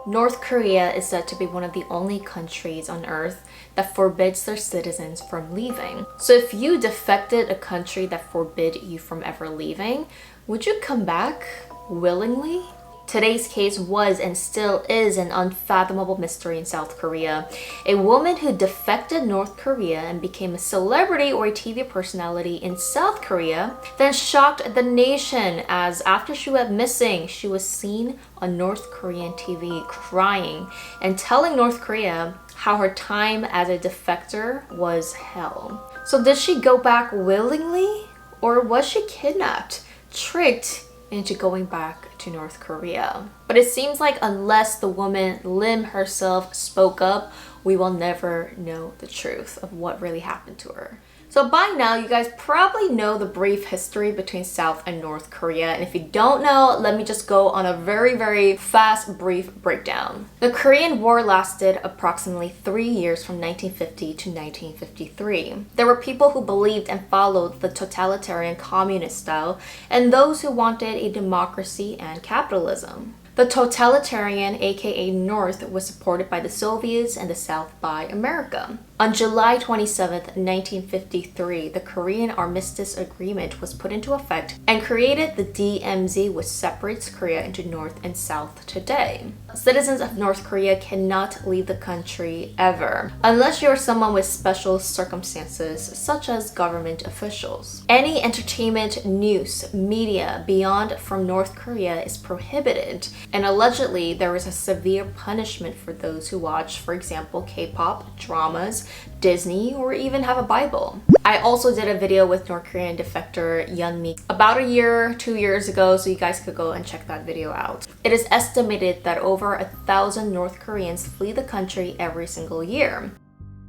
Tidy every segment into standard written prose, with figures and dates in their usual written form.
North Korea is said to be one of the only countries on earth that forbids their citizens from leaving. So if you defected a country that forbid you from ever leaving, would you come back willingly? Today's case was and still is an unfathomable mystery in South Korea. A woman who defected North Korea and became a celebrity or a TV personality in South Korea then shocked the nation as after she went missing, she was seen on North Korean TV crying and telling North Korea how her time as a defector was hell. So did she go back willingly, or was she kidnapped, tricked into going back to North Korea? But it seems like unless the woman Lim herself spoke up, we will never know the truth of what really happened to her. So by now, you guys probably know the brief history between South and North Korea. And if you don't know, let me just go on a very fast, brief breakdown. The Korean War lasted approximately 3 years from 1950 to 1953. There were people who believed and followed the totalitarian communist style and those who wanted a democracy and capitalism. The totalitarian, aka North, was supported by the Soviets and the South by America. On July 27, 1953, the Korean Armistice Agreement was put into effect and created the DMZ, which separates Korea into North and South today. Citizens of North Korea cannot leave the country ever, unless you're someone with special circumstances, such as government officials. Any entertainment, news, media beyond from North Korea is prohibited, and allegedly there is a severe punishment for those who watch, for example, K-pop, dramas, Disney, or even have a Bible. I also did a video with North Korean defector Yeonmi about 2 years ago, so you guys could go and check that video out. It is estimated that over 1,000 North Koreans flee the country every single year.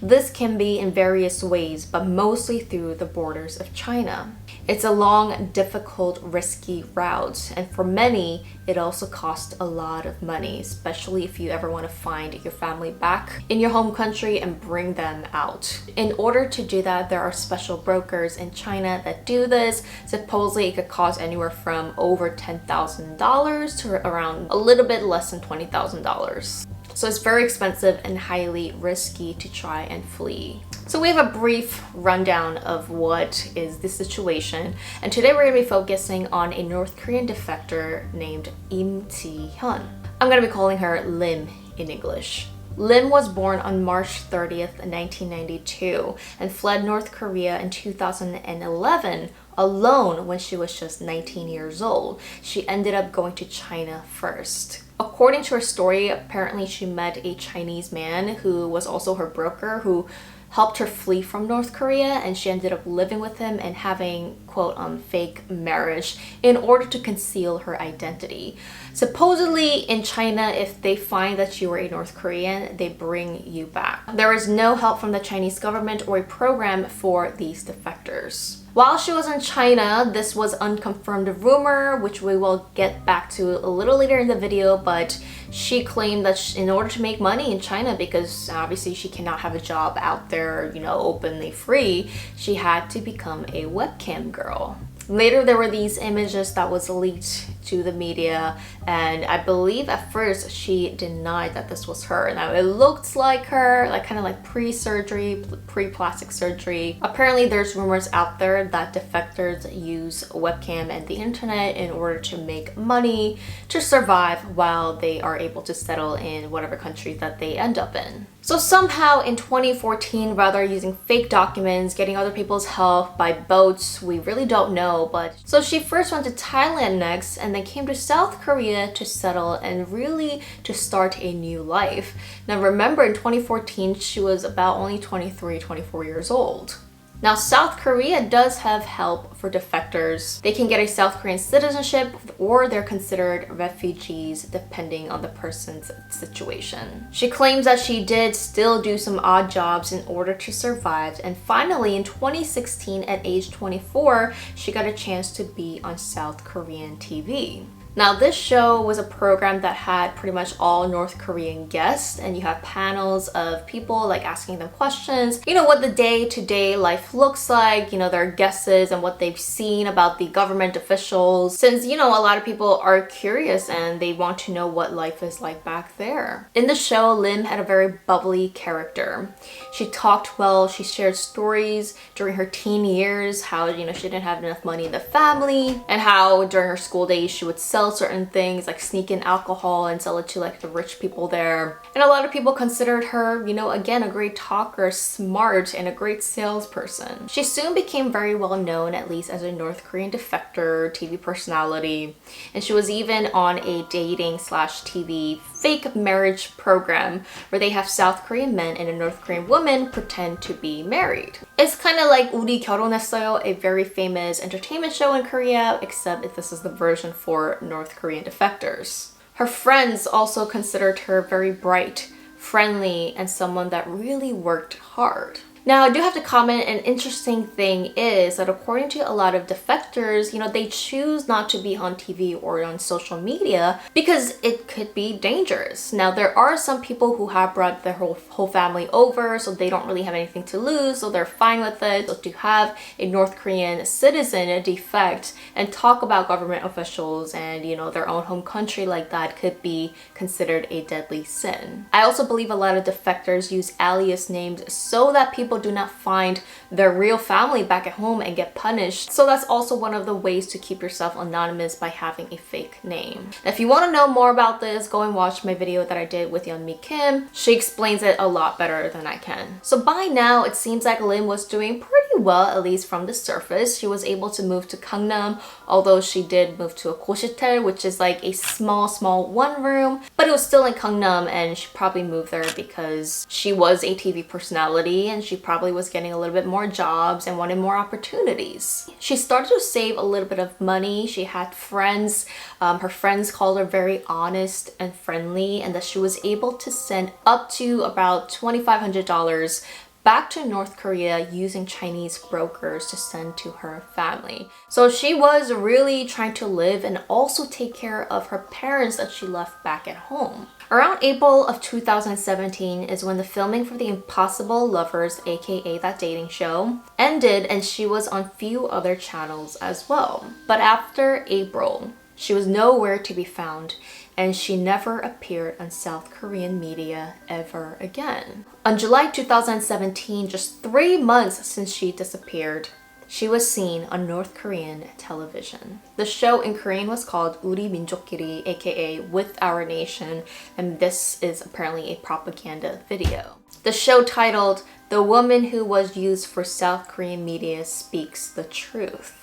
This can be in various ways, but mostly through the borders of China. It's a long, difficult, risky route, and for many, it also costs a lot of money, especially if you ever want to find your family back in your home country and bring them out. In order to do that, there are special brokers in China that do this. Supposedly, it could cost anywhere from over $10,000 to around a little bit less than $20,000. So it's very expensive and highly risky to try and flee. So we have a brief rundown of what is the situation, and today we're going to be focusing on a North Korean defector named Lim Ji Hyun. I'm going to be calling her Lim in English. Lim was born on March 30th, 1992 and fled North Korea in 2011 alone when she was just 19 years old. She ended up going to China first. According to her story, apparently she met a Chinese man who was also her broker who helped her flee from North Korea, and she ended up living with him and having quote fake marriage in order to conceal her identity. Supposedly in China, if they find that you are a North Korean, they bring you back. There is no help from the Chinese government or a program for these defectors. While she was in China, this was unconfirmed rumor, which we will get back to a little later in the video, but she claimed that in order to make money in China, because obviously she cannot have a job out there, openly free, she had to become a webcam girl. Later, there were these images that was leaked to the media, and I believe at first she denied that this was her. Now, it looked like her, kind of pre-surgery, pre-plastic surgery. Apparently, there's rumors out there that defectors use webcam and the internet in order to make money to survive while they are able to settle in whatever country that they end up in. So somehow in 2014, rather using fake documents, getting other people's help by boats, we really don't know, but so she first went to Thailand next and then came to South Korea to settle and really to start a new life. Now remember, in 2014, she was about only 23, 24 years old. Now, South Korea does have help for defectors. They can get a South Korean citizenship, or they're considered refugees depending on the person's situation. She claims that she did still do some odd jobs in order to survive, and finally in 2016 at age 24, she got a chance to be on South Korean TV. Now, this show was a program that had pretty much all North Korean guests, and you have panels of people like asking them questions, what the day-to-day life looks like, their guesses and what they've seen about the government officials, since, a lot of people are curious and they want to know what life is like back there. In the show, Lim had a very bubbly character. She talked well, she shared stories during her teen years, how, she didn't have enough money in the family, and how during her school days she would sell certain things, like sneak in alcohol and sell it to like the rich people there. And a lot of people considered her, again, a great talker, smart, and a great salesperson. She soon became very well known, at least as a North Korean defector, TV personality, and she was even on a dating/TV fake marriage program where they have South Korean men and a North Korean woman pretend to be married. It's kind of like 우리 결혼했어요, a very famous entertainment show in Korea, except if this is the version for North Korean defectors. Her friends also considered her very bright, friendly, and someone that really worked hard. Now, I do have to comment, an interesting thing is that according to a lot of defectors, they choose not to be on TV or on social media because it could be dangerous. Now, there are some people who have brought their whole family over, so they don't really have anything to lose, so they're fine with it. So to have a North Korean citizen defect and talk about government officials and, their own home country like that could be considered a deadly sin. I also believe a lot of defectors use alias names so that people do not find their real family back at home and get punished. So that's also one of the ways to keep yourself anonymous, by having a fake name. Now, if you want to know more about this, go and watch my video that I did with Yeonmi Kim. She explains it a lot better than I can. So by now, it seems like Lim was doing pretty well, at least from the surface. She was able to move to Gangnam, although she did move to a 고시텔, which is like a small one room, but it was still in Gangnam, and she probably moved there because she was a TV personality and she probably was getting a little bit more jobs and wanted more opportunities. She started to save a little bit of money. She had friends. Her friends called her very honest and friendly, and that she was able to send up to about $2,500 back to North Korea using Chinese brokers to send to her family. So she was really trying to live and also take care of her parents that she left back at home. Around April of 2017 is when the filming for The Impossible Lovers, aka that dating show, ended, and she was on few other channels as well. But after April, she was nowhere to be found, and she never appeared on South Korean media ever again. On July 2017, just 3 months since she disappeared, she was seen on North Korean television. The show in Korean was called 우리 민족끼리, aka With Our Nation, and this is apparently a propaganda video. The show titled The Woman Who Was Used for South Korean Media Speaks the Truth.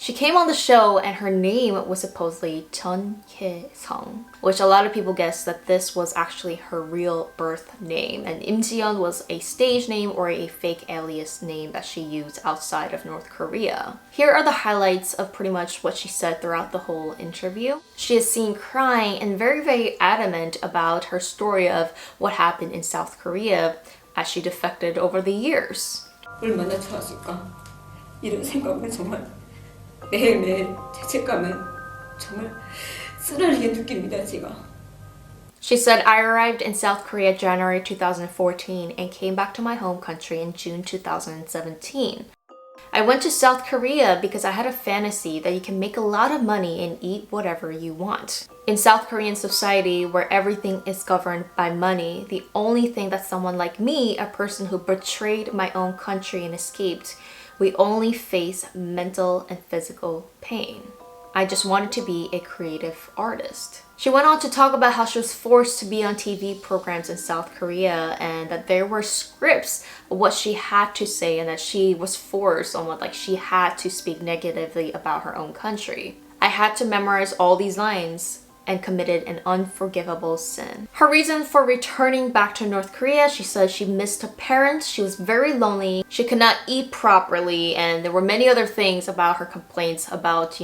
She came on the show and her name was supposedly Chun Hye-sung, which a lot of people guessed that this was actually her real birth name, and Lim Ji Hyun was a stage name or a fake alias name that she used outside of North Korea. Here are the highlights of pretty much what she said throughout the whole interview. She is seen crying and very adamant about her story of what happened in South Korea as she defected over the years. 얼마나 좋았을까? 이런 생각을 정말 매일매일 죄책감은 정말 쓰라리게 느낍니다, 제가. She said, I arrived in South Korea January 2014 and came back to my home country in June 2017. I went to South Korea because I had a fantasy that you can make a lot of money and eat whatever you want. In South Korean society, where everything is governed by money, the only thing that someone like me, a person who betrayed my own country and escaped, we only face mental and physical pain. I just wanted to be a creative artist. She went on to talk about how she was forced to be on TV programs in South Korea, and that there were scripts of what she had to say, and that she was forced on what she had to speak negatively about her own country. I had to memorize all these lines and committed an unforgivable sin. Her reason for returning back to North Korea, she said she missed her parents, she was very lonely, she could not eat properly, and there were many other things about her complaints about,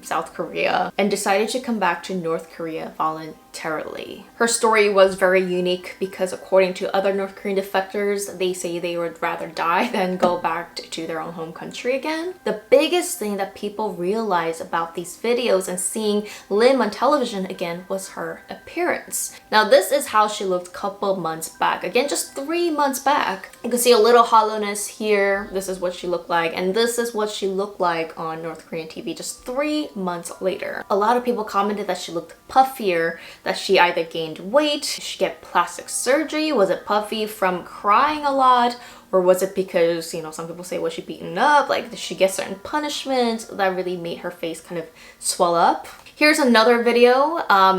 South Korea and decided to come back to North Korea voluntarily. Her story was very unique because according to other North Korean defectors, they say they would rather die than go back to their own home country again. The biggest thing that people realized about these videos and seeing Lim on television again was her appearance. Now this is how she looked a couple months back. Again, just 3 months back. You can see a little hollowness here. This is what she looked like, and this is what she looked like on North Korean TV just 3 months later. A lot of people commented that she looked puffier, that she either gained weight, she get plastic surgery, was it puffy from crying a lot, or was it because, you know, some people say, was she beaten up? Like, did she get certain punishments that really made her face kind of swell up? Here's another video.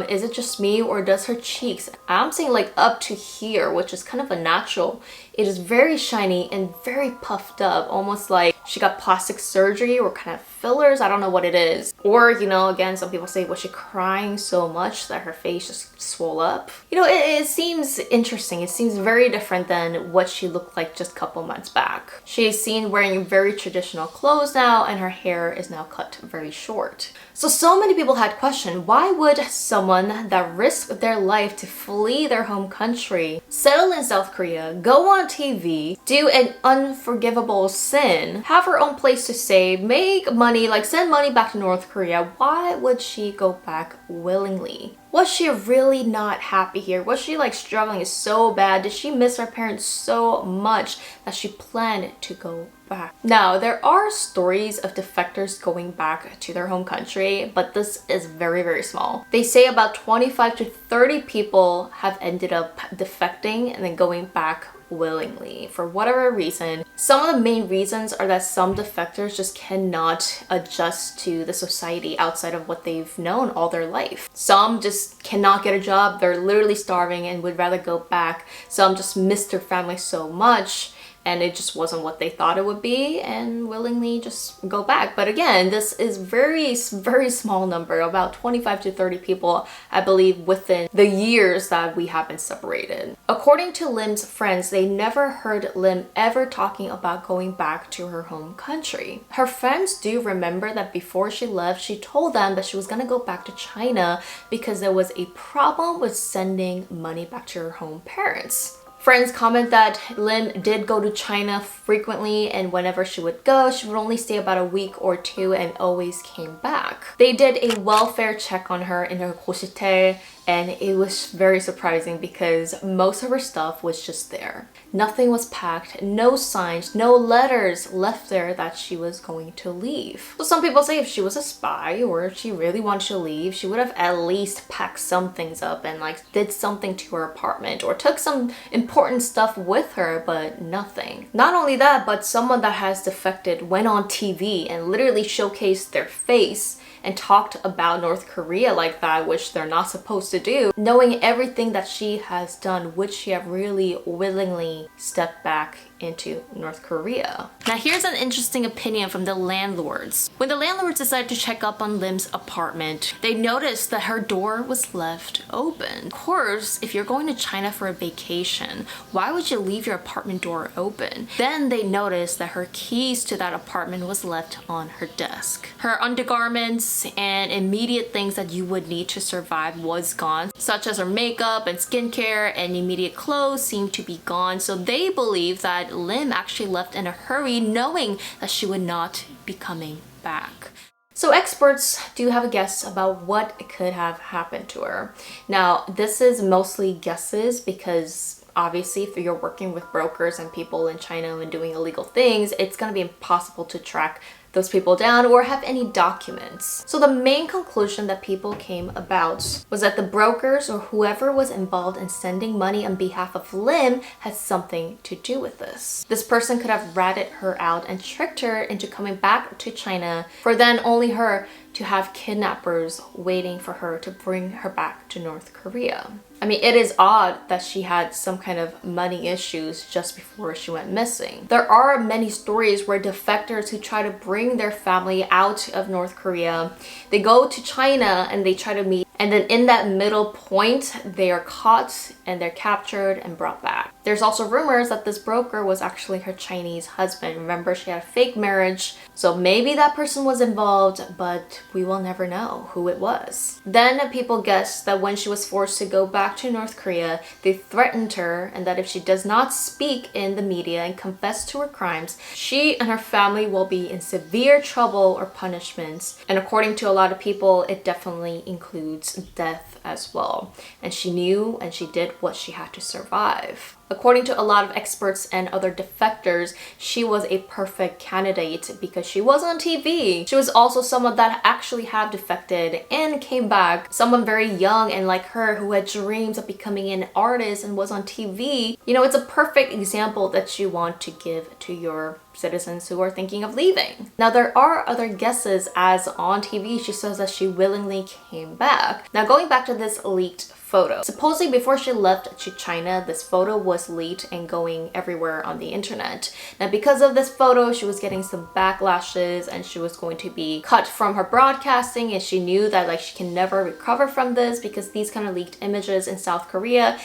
Is it just me or does her cheeks? I'm seeing like up to here, which is kind of unnatural. It is very shiny and very puffed up, almost like she got plastic surgery or kind of fillers. I don't know what it is. Or, you know, again, some people say, was she crying so much that her face just swole up? You know, it seems interesting. It seems very different than what she looked like just a couple months back. She is seen wearing very traditional clothes now, and her hair is now cut very short. So many people had questioned, why would someone that risked their life to flee their home country, settle in South Korea, go on TV, do an unforgivable sin, have her own place to stay, make money, like send money back to North Korea, why would she go back willingly? Was she really not happy here? Was she like struggling so bad? Did she miss her parents so much that she planned to go back? Now, there are stories of defectors going back to their home country, but this is very, very small. They say about 25 to 30 people have ended up defecting and then going back willingly for whatever reason. Some of the main reasons are that some defectors just cannot adjust to the society outside of what they've known all their life. Some just cannot get a job, they're literally starving and would rather go back. Some just miss their family so much and it just wasn't what they thought it would be and willingly just go back. But again, this is very, very small number, about 25 to 30 people, I believe, within the years that we have been separated. According to Lim's friends, they never heard Lim ever talking about going back to her home country. Her friends do remember that before she left, she told them that she was gonna go back to China because there was a problem with sending money back to her home parents. Friends comment that Lim did go to China frequently, and whenever she would go, she would only stay about a week or two and always came back. They did a welfare check on her in her 고시텔, and it was very surprising because most of her stuff was just there. Nothing was packed, no signs, no letters left there that she was going to leave. So some people say if she was a spy or if she really wanted to leave, she would have at least packed some things up and like did something to her apartment or took some important stuff with her, but nothing. Not only that, but someone that has defected went on TV and literally showcased their face and talked about North Korea like that, which they're not supposed to do, knowing everything that she has done. Would she have really willingly stepped back into North Korea? Now here's an interesting opinion from the landlords. When the landlords decided to check up on Lim's apartment, they noticed that her door was left open. Of course, if you're going to China for a vacation, why would you leave your apartment door open? Then they noticed that her keys to that apartment was left on her desk. Her undergarments and immediate things that you would need to survive was gone, such as her makeup and skincare and immediate clothes seemed to be gone. So they believe that Lim actually left in a hurry, knowing that she would not be coming back. So experts do have a guess about what could have happened to her. Now, this is mostly guesses because obviously if you're working with brokers and people in China and doing illegal things, it's going to be impossible to track those people down or have any documents. So the main conclusion that people came about was that the brokers or whoever was involved in sending money on behalf of Lim had something to do with this. This person could have ratted her out and tricked her into coming back to China for then only her to have kidnappers waiting for her to bring her back to North Korea. I mean, it is odd that she had some kind of money issues just before she went missing. There are many stories where defectors who try to bring their family out of North Korea, they go to China and they try to meet And then in that middle point, they are caught and they're captured and brought back. There's also rumors that this broker was actually her Chinese husband. Remember, she had a fake marriage, so maybe that person was involved, but we will never know who it was. Then people guessed that when she was forced to go back to North Korea, they threatened her, and that if she does not speak in the media and confess to her crimes, she and her family will be in severe trouble or punishments. And according to a lot of people, it definitely includes death as well. And she knew and she did what she had to survive. According to a lot of experts and other defectors, she was a perfect candidate because she was on TV. She was also someone that actually had defected and came back. Someone very young and like her who had dreams of becoming an artist and was on TV. You know, it's a perfect example that you want to give to your citizens who are thinking of leaving. Now, there are other guesses, as on TV she says that she willingly came back. Now, going back to this leaked photo. Supposedly before she left to China, this photo was leaked and going everywhere on the internet. Now, because of this photo, she was getting some backlashes and she was going to be cut from her broadcasting, and she knew that like she can never recover from this because these kind of leaked images in South Korea,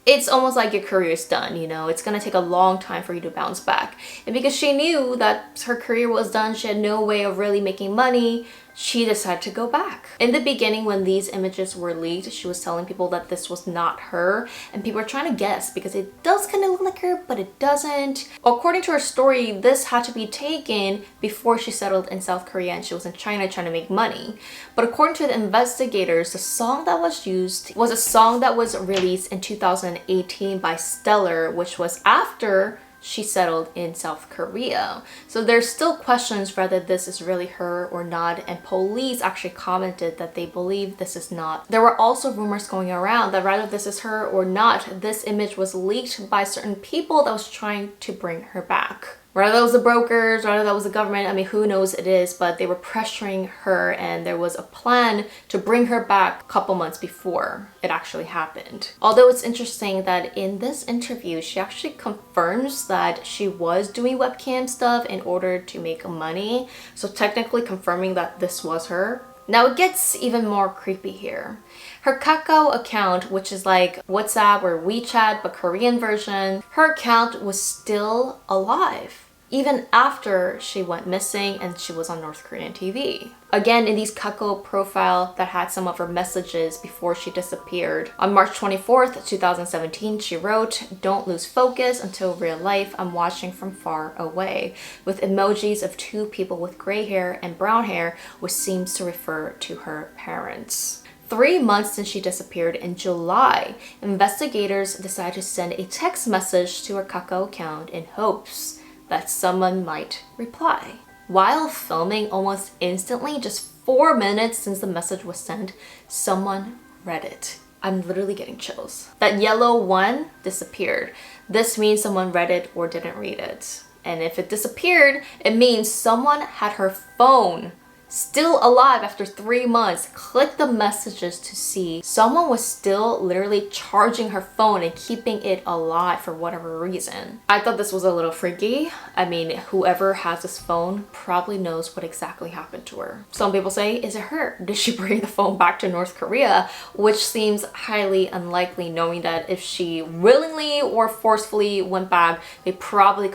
it's almost like your career is done, you know, it's gonna take a long time for you to bounce back. And because she knew that her career was done, she had no way of really making money, she decided to go back. In the beginning, when these images were leaked, she was telling people that this was not her, and people were trying to guess because it does kind of look like her, but it doesn't. According to her story, this had to be taken before she settled in South Korea and she was in China trying to make money. But according to the investigators, the song that was used was a song that was released in 2018 by Stellar, which was after she settled in South Korea. So there's still questions whether this is really her or not, and police actually commented that they believe this is not. There were also rumors going around that whether this is her or not, this image was leaked by certain people that was trying to bring her back. Whether that was the brokers, whether that was the government, I mean, who knows it is, but they were pressuring her and there was a plan to bring her back a couple months before it actually happened. Although it's interesting that in this interview, she actually confirms that she was doing webcam stuff in order to make money. So technically confirming that this was her. Now it gets even more creepy here. Her Kakao account, which is like WhatsApp or WeChat but Korean version, her account was still alive even after she went missing and she was on North Korean TV. Again, in these Kakao profile that had some of her messages before she disappeared. On March 24th, 2017, she wrote, "Don't lose focus until real life. I'm watching from far away," with emojis of two people with gray hair and brown hair, which seems to refer to her parents. 3 months since she disappeared, in July, investigators decided to send a text message to her Kakao account in hopes that someone might reply. While filming almost instantly, just 4 minutes since the message was sent, someone read it. I'm literally getting chills. That yellow one disappeared. This means someone read it or didn't read it. And if it disappeared, it means someone had her phone still alive after 3 months. Click the messages to see someone was still literally charging her phone and keeping it alive for whatever reason. I thought this was a little freaky. I mean, whoever has this phone probably knows what exactly happened to her. Some people say, is it her? Did she bring the phone back to North Korea? Which seems highly unlikely, knowing that if she willingly or forcefully went back, they probably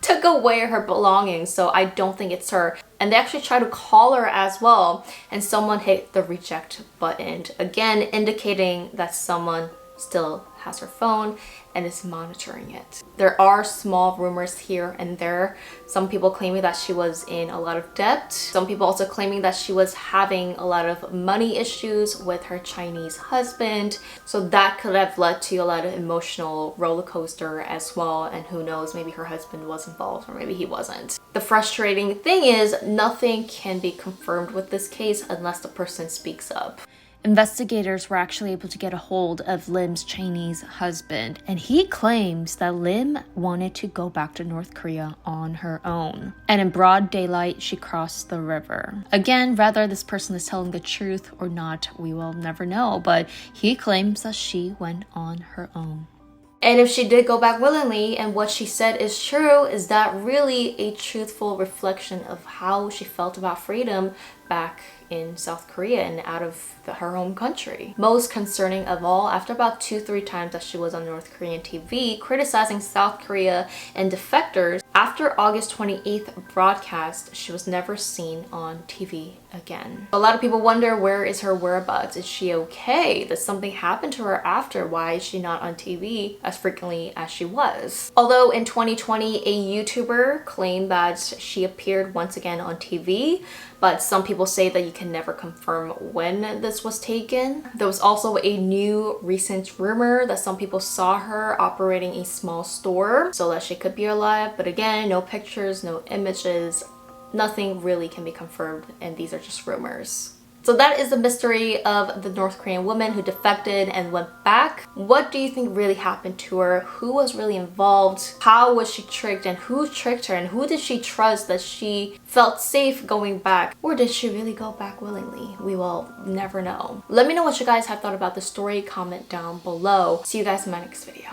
took away her belongings, so I don't think it's her. And they actually tried to call her as well, and someone hit the reject button, again indicating that someone still has her phone and is monitoring it. There are small rumors here and there. Some people claiming that she was in a lot of debt. Some people also claiming that she was having a lot of money issues with her Chinese husband. So that could have led to a lot of emotional roller coaster as well. And who knows, maybe her husband was involved or maybe he wasn't. The frustrating thing is nothing can be confirmed with this case unless the person speaks up. Investigators were actually able to get a hold of Lim's Chinese husband, and he claims that Lim wanted to go back to North Korea on her own. And in broad daylight, she crossed the river. Again, whether this person is telling the truth or not, we will never know, but he claims that she went on her own. And if she did go back willingly and what she said is true, is that really a truthful reflection of how she felt about freedom back in South Korea and out of her home country. Most concerning of all, after about 2-3 times that she was on North Korean TV criticizing South Korea and defectors, after August 28th broadcast, she was never seen on TV again. A lot of people wonder, where is her whereabouts? Is she okay? Did something happen to her after? Why is she not on TV as frequently as she was? Although in 2020, a YouTuber claimed that she appeared once again on TV, but some people say that you can never confirm when this was taken. There was also a new recent rumor that some people saw her operating a small store so that she could be alive, but again, no pictures, no images, nothing really can be confirmed, and these are just rumors. So that is the mystery of the North Korean woman who defected and went back. What do you think really happened to her? Who was really involved? How was she tricked, and who tricked her, and who did she trust that she felt safe going back? Or did she really go back willingly? We will never know. Let me know what you guys have thought about the story. Comment down below. See you guys in my next video.